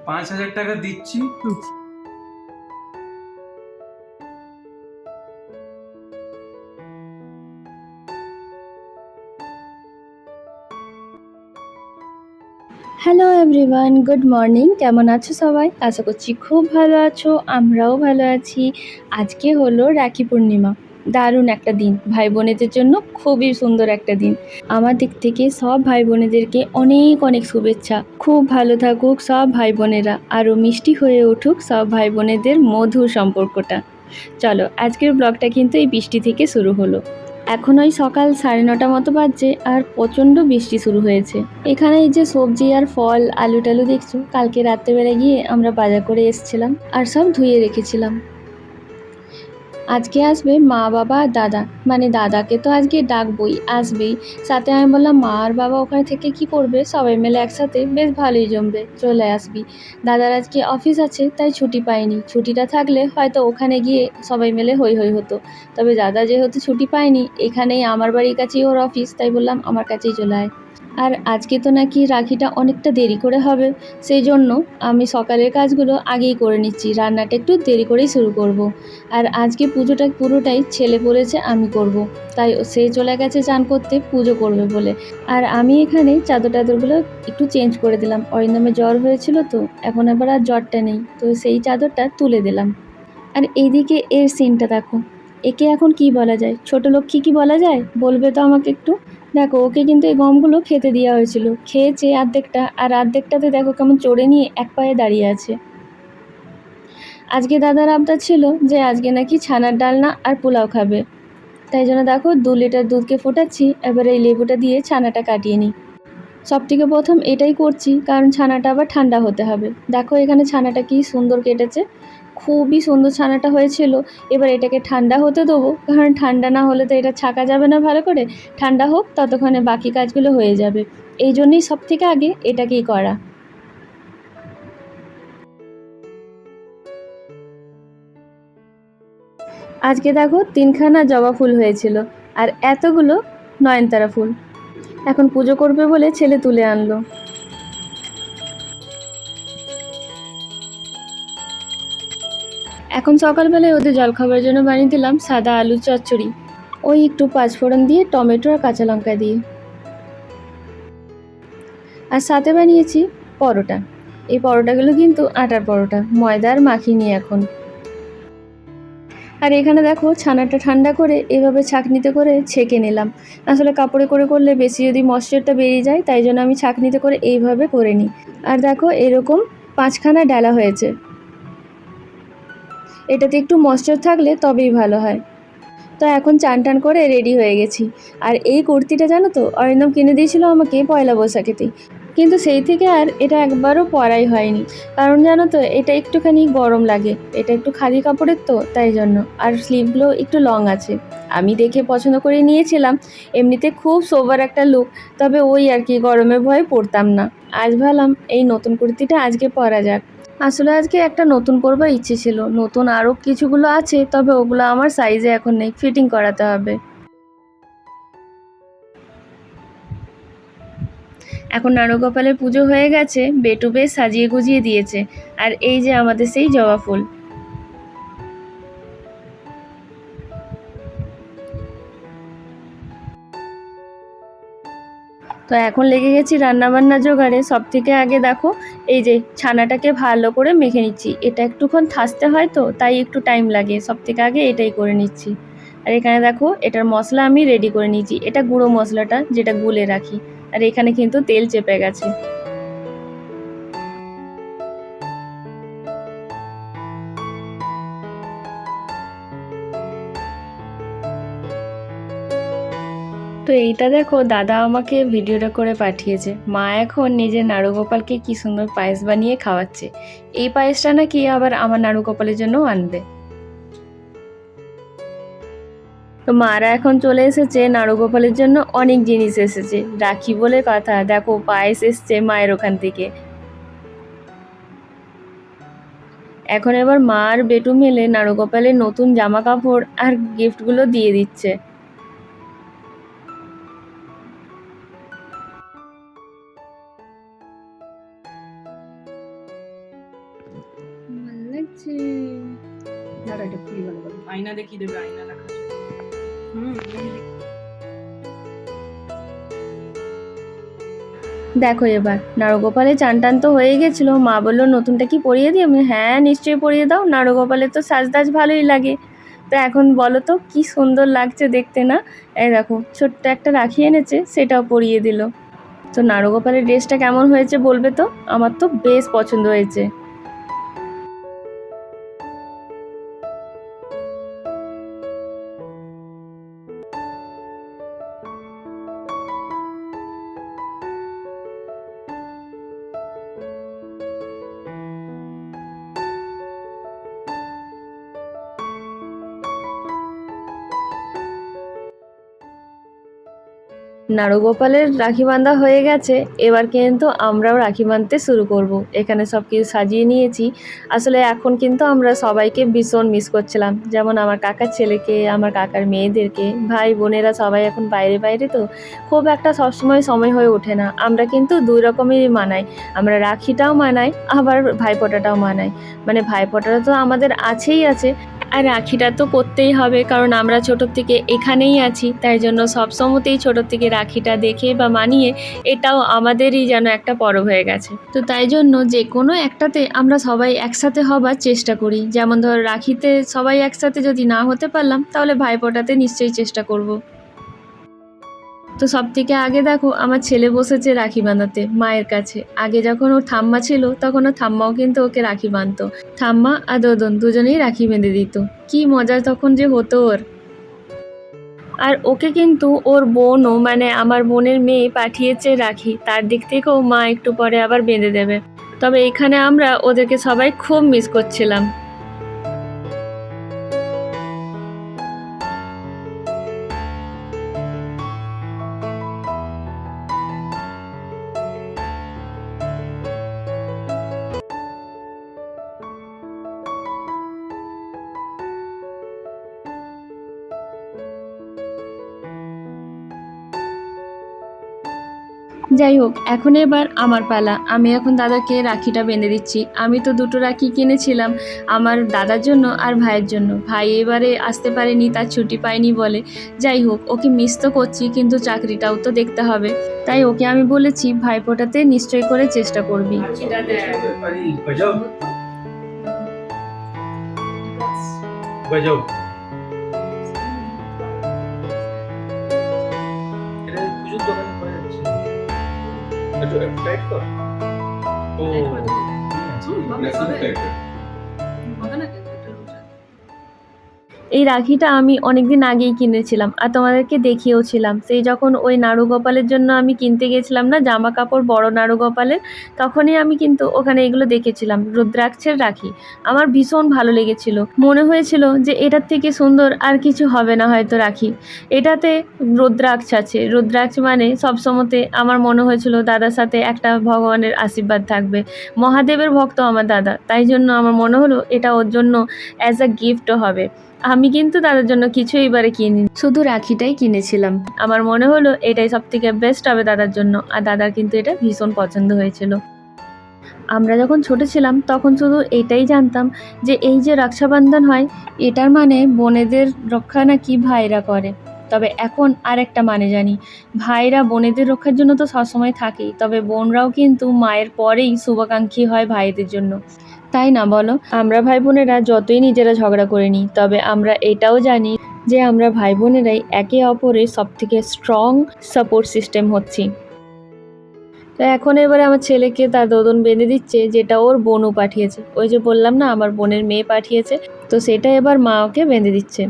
5,000 টাকা দিচ্ছি। Hello everyone, good morning. কেমন আছো সবাই? আশা করছি খুব ভালো আছো, আমরাও ভালো আছি। আজকে হলো রাখি পূর্ণিমা। দারুণ একটা দিন, ভাই বোনেদের জন্য খুবই সুন্দর একটা দিন। আমার দিক থেকে সব ভাই বোনেদেরকে অনেক অনেক শুভেচ্ছা। খুব ভালো থাকুক সব ভাই বোনেরা, আরও মিষ্টি হয়ে উঠুক সব ভাই বোনেদের মধুর সম্পর্কটা। চলো, আজকের ব্লগটা কিন্তু এই বৃষ্টি থেকে শুরু হলো। এখন ওই সকাল 9:30 মতো বাজছে আর প্রচণ্ড বৃষ্টি শুরু হয়েছে। এখানে এই যে সবজি আর ফল আলু টালু দেখছো, কালকে রাত্রেবেলা গিয়ে আমরা বাজার করে এসেছিলাম আর সব ধুয়ে রেখেছিলাম। আজকে আসবে মা বাবা আর দাদা, মানে দাদাকে তো আজকে ডাকবই, আসবেই। সাথে আমি বললাম মা আর বাবা ওখানে থেকে কি করবে, সবাই মিলে একসাথে বেশ ভালোই জমবে, চলে আসবি। দাদার আজকে অফিস আছে তাই ছুটি পায়নি, ছুটিটা থাকলে হয়তো ওখানে গিয়ে সবাই মিলে হই হই হতো। তবে দাদা যেহেতু ছুটি পায়নি, এখানেই আমার বাড়ির কাছেই ওর অফিস, তাই বললাম আমার কাছেই চলে আয়। আর আজকে তো নাকি রাখিটা অনেকটা দেরি করে হবে, সেই জন্য আমি সকালের কাজগুলো আগেই করে নিচ্ছি, রান্নাটা একটু দেরি করেই শুরু করব। আর আজকে পুজোটা পুরোটাই ছেলে বলেছে আমি করব, তাই সে চলে গেছে চান করতে পুজো করবে বলে। আর আমি এখানে চাদর টাদরগুলো একটু চেঞ্জ করে দিলাম, অরিন্দমের জ্বর হয়েছিল তো, এখন আবার আর জ্বরটা নেই, তো সেই চাদরটা তুলে দিলাম। আর এইদিকে এর সিনটা দেখো, একে এখন কি বলা যায়, ছোট লক্ষ্মী কি বলা যায় বলবে তো আমাকে একটু। দেখো ওকে কিন্তু এই গমগুলো খেতে দেওয়া হয়েছিল, খেয়েছে অর্ধেকটা, আর অর্ধেকটাতে দেখো কেমন চড়ে নিয়ে এক পায়ে দাঁড়িয়ে আছে। আজকে দাদার আবদার ছিল যে আজকে নাকি ছানার ডালনা আর পোলাও খাবে, তাই জন্য দেখো 2 লিটার দুধকে ফোটাচ্ছি, এবার এই লেবুটা দিয়ে ছানাটা কাটিয়ে নিই। সবথেকে প্রথম এটাই করছি কারণ ছানাটা আবার ঠান্ডা হতে হবে। দেখো এখানে ছানাটা কি সুন্দর কেটেছে, খুবই সুন্দর ছানাটা হয়েছিল। এবার এটাকে ঠান্ডা হতে দেবো, কারণ ঠান্ডা না হলে তো এটা ছাকা যাবে না ভালো করে। ঠান্ডা হোক, ততক্ষণে বাকি কাজগুলো হয়ে যাবে, এই জন্যই সবথেকে আগে এটাকেই করা। আজকে দেখো 3খানা জবা ফুল হয়েছিল আর এতগুলো নয়নতারা ফুল। এখন পুজো করবে বলে ছেলে তুলে আনলো। এখন সকালবেলায় ওদের জলখাবারের জন্য বানিয়ে দিলাম সাদা আলুর চচ্চড়ি, ওই একটু পাঁচফোড়ন দিয়ে টমেটো আর কাঁচা লঙ্কা দিয়ে। আর সাথে বানিয়েছি পরোটা। এই পরোটাগুলো কিন্তু আটার পরোটা, ময়দা আর মাখিনি এখন। আর এখানে দেখো ছানাটা ঠান্ডা করে এভাবে ছাঁকনিতে করে ছেঁকে নিলাম। আসলে কাপড়ে করে করলে বেশি যদি ময়েশ্চারটা বেরিয়ে যায়, তাই জন্য আমি ছাঁকনিতে করে এইভাবে করে নিই। আর দেখো এরকম 5খানা ডালা হয়েছে, এটাতে একটু ময়েশ্চার থাকলে তবেই ভালো হয়। তো এখন চান টান করে রেডি হয়ে গেছি। আর এই কুর্তিটা জানো তো অরিন্দম কিনে দিয়েছিল আমাকে পয়লা বৈশাখেতেই, কিন্তু সেই থেকে আর এটা একবারও পরাই হয়নি। কারণ জানো তো এটা একটুখানি গরম লাগে, এটা একটু খালি কাপড়ের তো, তাই জন্য। আর স্লিভগুলো একটু লং আছে, আমি দেখে পছন্দ করে নিয়েছিলাম। এমনিতে খুব সোবার একটা লুক, তবে ওই আর কি গরমের ভয়ে পরতাম না। আজ ভাবলাম এই নতুন কুর্তিটা আজকে পরা যাক। আসলে আজকে একটা নতুন পরবার ইচ্ছে ছিল, নতুন আরও কিছুগুলো আছে, তবে ওগুলো আমার সাইজে এখন নেই, ফিটিং করাতে হবে। এখন নারুগোপালের পুজো হয়ে গেছে, বেটু বেশ সাজিয়ে গুজিয়ে দিয়েছে। আর এই যে আমাদের সেই জবা ফুল। তো এখন লেগে গেছি রান্নাবান্না জোগাড়ে। সব থেকে আগে দেখো এই যে ছানাটাকে ভালো করে মেখে নিচ্ছি, এটা একটুক্ষণ থাসতে হয় তো, তাই একটু টাইম লাগে, সব থেকে আগে এটাই করে নিচ্ছি। আর এখানে দেখো এটার মশলা আমি রেডি করে নিচ্ছি, এটা গুঁড়ো মশলাটা যেটা গুলে রাখি। আর এখানে কিন্তু তেল চেপে গেছে। তো এইটা দেখো দাদা আমাকে ভিডিওটা করে পাঠিয়েছে, মা এখন নিজের নাড়ুগোপালকে কি সুন্দর পায়েস বানিয়ে খাওয়াচ্ছে। এই পায়েসটা নাকি আবার আমার নাড়ুগোপালের জন্যও আনবে। তো মারা এখন চলে এসেছে, নাড়ুগোপালের জন্য অনেক জিনিস এসেছে, রাখি বলে কথা। দেখো পায়েস এসছে মায়ের ওখান থেকে। এখন এবার মা আর বেটু মিলে নাড়ুগোপালের নতুন জামা কাপড় আর গিফটগুলো দিয়ে দিচ্ছে। লাগছে। দাঁড়া এটা খুলি ভালো করে। আয়না দেখিয়ে দেবে, আয়না রাখা আছে। দেখো এবার নাড়ুগোপালে চান টান তো হয়ে গেছিলো, মা বললো নতুনটা কি পরিয়ে দিই? আমি হ্যাঁ নিশ্চয়ই পরিয়ে দাও, নাড়ুগোপালের তো সাজটাজ ভালোই লাগে। তো এখন বলো তো কি সুন্দর লাগছে দেখতে না? এই দেখো ছোট্ট একটা রাখি এনেছে, সেটাও পরিয়ে দিল। তো নাড়ুগোপালের ড্রেসটা কেমন হয়েছে বলবে তো? আমার তো বেশ পছন্দ হয়েছে। নাড়ুগোপালের রাখি বাঁধা হয়ে গেছে, এবার কিন্তু আমরাও রাখি বাঁধতে শুরু করব। এখানে সব কিছু সাজিয়ে নিয়েছি। আসলে এখন কিন্তু আমরা সবাইকে ভীষণ মিস করছিলাম, যেমন আমার কাকার ছেলেকে, আমার কাকার মেয়েদেরকে, ভাই বোনেরা সবাই এখন বাইরে বাইরে, তো খুব একটা সবসময় সময় হয়ে ওঠে না। আমরা কিন্তু দুই রকমেরই মানাই, আমরা রাখিটাও মানাই আবার ভাইফোঁটাটাও মানাই। মানে ভাইফোঁটাটা তো আমাদের আছেই আছে, আর রাখিটা তো করতেই হবে, কারণ আমরা ছোটোর থেকে এখানেই আছি, তাই জন্য সবসময়তেই ছোটোর থেকে রাখিটা দেখে বা মানিয়ে এটাও আমাদেরই যেন একটা পরব হয়ে গেছে। তো তাই জন্য যে কোনো একটাতে আমরা সবাই একসাথে হবার চেষ্টা করি। যেমন ধর রাখিতে সবাই একসাথে যদি না হতে পারলাম, তাহলে ভাইফোঁটাতে নিশ্চয়ই চেষ্টা করব। তো সব থেকে আগে দেখো আমার ছেলে বসেছে রাখি বাঁধাতে মায়ের কাছে। আগে যখন ওর ঠাম্মা ছিল, তখন ওর ঠাম্মাও কিন্তু ওকে রাখি বাঁধতো। ঠাম্মা আর দোদন দুজনেই রাখি বেঁধে দিত। কি মজা তখন যে হতো ওর। আর ওকে কিন্তু ওর বোনও, মানে আমার বোনের মেয়ে পাঠিয়েছে রাখি, তার দিক থেকেও মা একটু পরে আবার বেঁধে দেবে। তবে এখানে আমরা ওদেরকে সবাই খুব মিস করছিলাম। যাই হোক, এখন এবার আমার পালা। আমি এখন দাদাকে রাখিটা বেঁধে দিচ্ছি। আমি তো দুটো রাখি কিনেছিলাম, আমার দাদার জন্য আর ভাইয়ের জন্য। ভাই এবারে আসতে পারেনি, তার ছুটি পায়নি বলে। যাই হোক, ওকে মিস তো করছি, কিন্তু চাকরিটাও তো দেখতে হবে। তাই ওকে আমি বলেছি ভাইফোঁটাতে নিশ্চয় করে চেষ্টা করবি। গজব এটা পুজোর দোকানে পাওয়া যাচ্ছে। একটু টাইট কর। ও এই রাখিটা আমি অনেকদিন আগেই কিনেছিলাম, আর তোমাদেরকে দেখিয়েওছিলাম। সেই যখন ওই নাড়ুগোপালের জন্য আমি কিনতে গেছিলাম না জামা কাপড়, বড় নাড়ুগোপালের, তখনই আমি কিন্তু ওখানে এগুলো দেখেছিলাম, রুদ্রাক্ষের রাখি। আমার ভীষণ ভালো লেগেছিল, মনে হয়েছিল যে এটার থেকে সুন্দর আর কিছু হবে না হয়তো রাখি। এটাতে রুদ্রাক্ষ আছে, রুদ্রাক্ষ মানে সবসময়তে আমার মনে হয়েছিল দাদার সাথে একটা ভগবানের আশীর্বাদ থাকবে। মহাদেবের ভক্ত আমার দাদা, তাই জন্য আমার মনে হলো এটা ওর জন্য অ্যাজ আ গিফটও হবে। আমি কিন্তু দাদার জন্য কিছু এবারে কিনিনি, শুধু রাখিটাই কিনেছিলাম। আমার মনে হলো এটাই সব থেকে বেস্ট হবে দাদার জন্য, আর দাদার কিন্তু এটা ভীষণ পছন্দ হয়েছিল। আমরা যখন ছোট ছিলাম তখন শুধু এটাই জানতাম যে এই যে রক্ষাবন্ধন হয়, এটার মানে বোনেদের রক্ষা নাকি ভাইরা করে। তবে এখন আর একটা মানে জানি, ভাইরা বোনেদের রক্ষার জন্য তো সবসময় থাকেই, তবে বোনরাও কিন্তু মায়ের পরেই শুভাকাঙ্ক্ষী হয় ভাইদের জন্য। তাই না বলো? আমরা ভাই বোনেরা যতই নিজেরা ঝগড়া করে নিই, তবে আমরা এটাও জানি যে আমরা ভাই বোনেরাই একে অপরের সবথেকে স্ট্রং সাপোর্ট সিস্টেম হচ্ছি। তো এখন এবারে আমার ছেলেকে তার দোদন বেঁধে দিচ্ছে, যেটা ওর বোনও পাঠিয়েছে। ওই যে বললাম না আমার বোনের মেয়ে পাঠিয়েছে, তো সেটা এবার মা ওকে বেঁধে দিচ্ছে।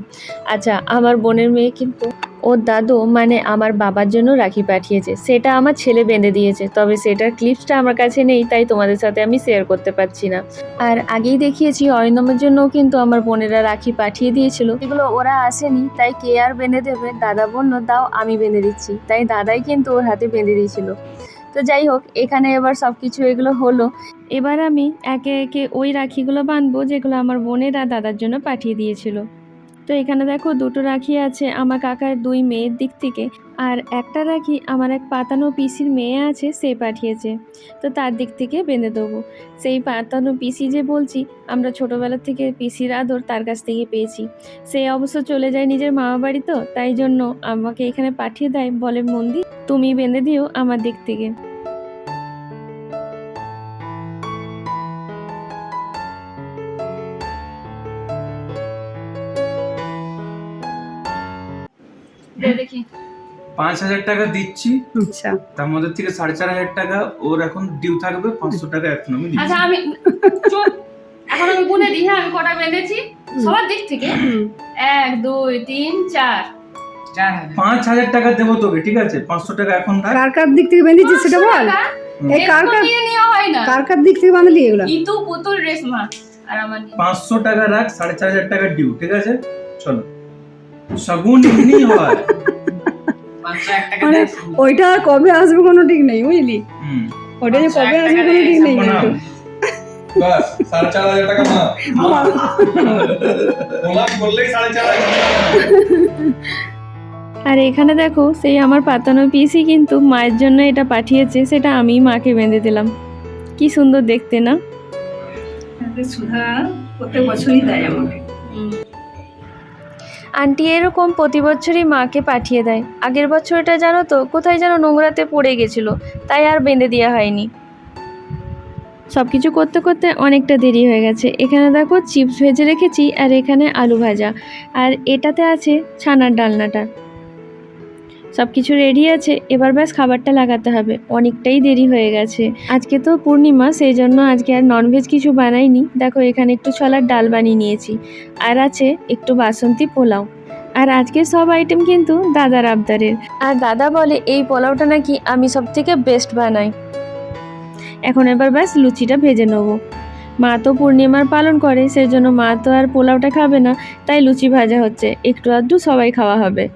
আচ্ছা, আমার বোনের মেয়ে কিন্তু ওর দাদু মানে আমার বাবার জন্য রাখি পাঠিয়েছে, সেটা আমার ছেলে বেঁধে দিয়েছে। তবে সেটার ক্লিপসটা আমার কাছে নেই, তাই তোমাদের সাথে আমি শেয়ার করতে পারছি না। আর আগেই দেখিয়েছি অরিন্দমের জন্যও কিন্তু আমার বোনেরা রাখি পাঠিয়ে দিয়েছিল, এগুলো ওরা আসেনি, তাই কে আর বেঁধে দেবে। দাদা বলল দাও আমি বেঁধে দিচ্ছি, তাই দাদাই কিন্তু ওর হাতে বেঁধে দিয়েছিল। তো যাই হোক, এখানে এবার সব কিছু এগুলো হলো। এবার আমি একে একে ওই রাখিগুলো বাঁধবো যেগুলো আমার বোনেরা দাদার জন্য পাঠিয়ে দিয়েছিল। তো এখানে দেখো দুটো রাখি আছে আমার কাকার দুই মেয়ের দিক থেকে, আর একটা রাখি আমার এক পাতানো পিসির মেয়ে আছে, সে পাঠিয়েছে, তো তার দিক থেকে বেঁধে দেবো। সেই পাতানো পিসি যে বলছি, আমরা ছোটোবেলা থেকে পিসির আদর তার কাছ থেকে পেয়েছি। সে অবশ্য চলে যায় নিজের মামা বাড়ি, তো তাই জন্য আমাকে এখানে পাঠিয়ে দেয়, বলে মন্দি তুমি বেঁধে দিও আমার দিক থেকে। দেখি 5,000 টাকা দিচ্ছি, আচ্ছা তার মধ্যে থেকে 4,500 টাকা ওর এখন ডিউ থাকবে, 500 টাকা এখন আমি দিচ্ছি। আচ্ছা আমি চুপ, এখন আমি গুনে দিই। হ্যাঁ আমি কটা বেঁধেছি সবার দিক থেকে? 1 2 3 4 5,000 টাকা দেবো তোকে, ঠিক আছে? 500 টাকা এখন রাখ। কার কার দিক থেকে বেঁধেছিস সেটা বল। এই কার কার নিয়ে নেওয়া হয় না। কার কার দিক থেকে বাঁধলি এগুলো? ইতু পুতুল রেশমা আর আমার নিয়ে। 500 টাকা রাখ, 4,500 টাকা ডিউ, ঠিক আছে? চলো, শগুন এমনি হয়। মানে ওইটা আর কবে আসবে কোনো ঠিক নেই, বুঝলি? হুম, ওইটা যে কবে আসবে কোনো ঠিক নেই না, কিন্তু। বাস 4,500 টাকা না, গোলাপ বললেই 4,500। আর এখানে দেখো, সেই আমার পাতানো পিসি কিন্তু মায়ের জন্য এটা পাঠিয়েছে, সেটা আমি মাকে বেঁধে দিলাম। কি সুন্দর দেখতে না? সুধা প্রত্যেক বছরই দেয় আমাকে। আন্টি এরকম প্রতি বছরই মাকে পাঠিয়ে দেয়। আগের বছরটা জানো তো কোথায় যেন নোংরাতে পড়ে গেছিলো, তাই আর বেঁধে দেওয়া হয়নি। সব কিছু করতে করতে অনেকটা দেরি হয়ে গেছে। এখানে দেখো চিপস ভেজে রেখেছি, আর এখানে আলু ভাজা, আর এটাতে আছে ছানার ডালনাটা। সব কিছু রেডি আছে, এবার ব্যাস খাবারটা লাগাতে হবে। অনেকটাই দেরি হয়ে গেছে। আজকে তো পূর্ণিমা, সেই জন্য আজকে আর ননভেজ কিছু বানাইনি। দেখো এখানে একটু ছোলার ডাল বানিয়ে নিয়েছি, আর আছে একটু বাসন্তী পোলাও। আর আজকে সব আইটেম কিন্তু দাদার আবদারের। আর দাদা বলে এই পোলাওটা নাকি আমি সব থেকে বেস্ট বানাই। এখন এবার ব্যাস লুচিটা ভেজে নেবো। মা তো পূর্ণিমার পালন করে, সেই জন্য মা তো আর পোলাওটা খাবে না, তাই লুচি ভাজা হচ্ছে, একটু আধটু সবাই খাওয়া হবে।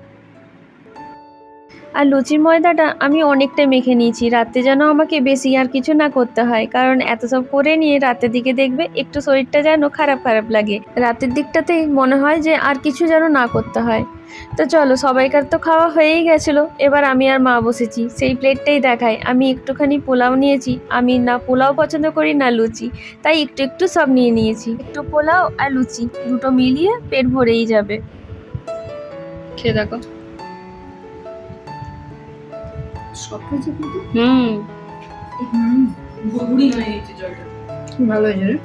আর লুচির ময়দাটা আমি অনেকটাই মেখে নিয়েছি, রাতে যেন আমাকে বেশি আর কিছু না করতে হয়, কারণ এত সব করে নিয়ে রাতের দিকে দেখবে একটু শরীরটা যেন খারাপ খারাপ লাগে। রাতের দিকটাতেই মনে হয় যে আর কিছু যেন না করতে হয়। তো চলো, সবাইকার তো খাওয়া হয়েই গেছিলো, এবার আমি আর মা বসেছি। সেই প্লেটটাই দেখায়, আমি একটুখানি পোলাও নিয়েছি। আমি না পোলাও পছন্দ করি না লুচি, তাই একটু একটু সব নিয়ে নিয়েছি। একটু পোলাও আর লুচি দুটো মিলিয়ে পেট ভরেই যাবে। খেয়ে দেখো। ভালো হয়েছে রে।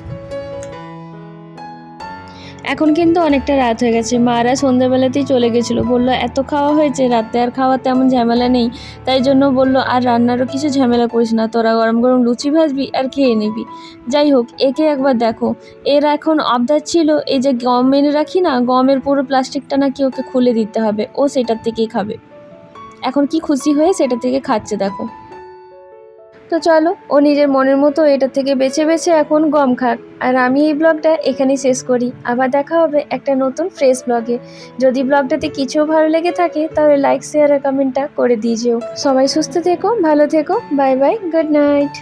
এখন কিন্তু অনেকটা রাত হয়ে গেছে। মারা সন্ধ্যাবেলাতেই চলে গেছিলো, বললো এত খাওয়া হয়েছে, রাতে আর খাওয়া তেমন ঝামেলা নেই, তাই জন্য বললো আর রান্নারও কিছু ঝামেলা করিস না, তোরা গরম গরম লুচি ভাজবি আর খেয়ে নিবি। যাই হোক, একে একবার দেখো, এর এখন আবদার ছিল এই যে গম এনে রাখি না, গমের পুরো প্লাস্টিকটা নাকি ওকে খুলে দিতে হবে, ও সেটার থেকেই খাবে। এখন কি খুশি হয়ে সেটা থেকে খাচ্ছে দেখো। তো চলো, ও নিজের মনের মতো এটা থেকে বেছে বেছে এখন গম খাক। আর আমি এই ব্লগটা এখানেই শেষ করি। আবার দেখা হবে একটা নতুন ফ্রেশ ব্লগে। যদি ব্লগটাতে কিছু ভালো লেগে থাকে তাহলে লাইক শেয়ার আর কমেন্টটা করে দিয়েও। সবাই সুস্থ থেকো, ভালো থেকো, বাই বাই, গুড নাইট।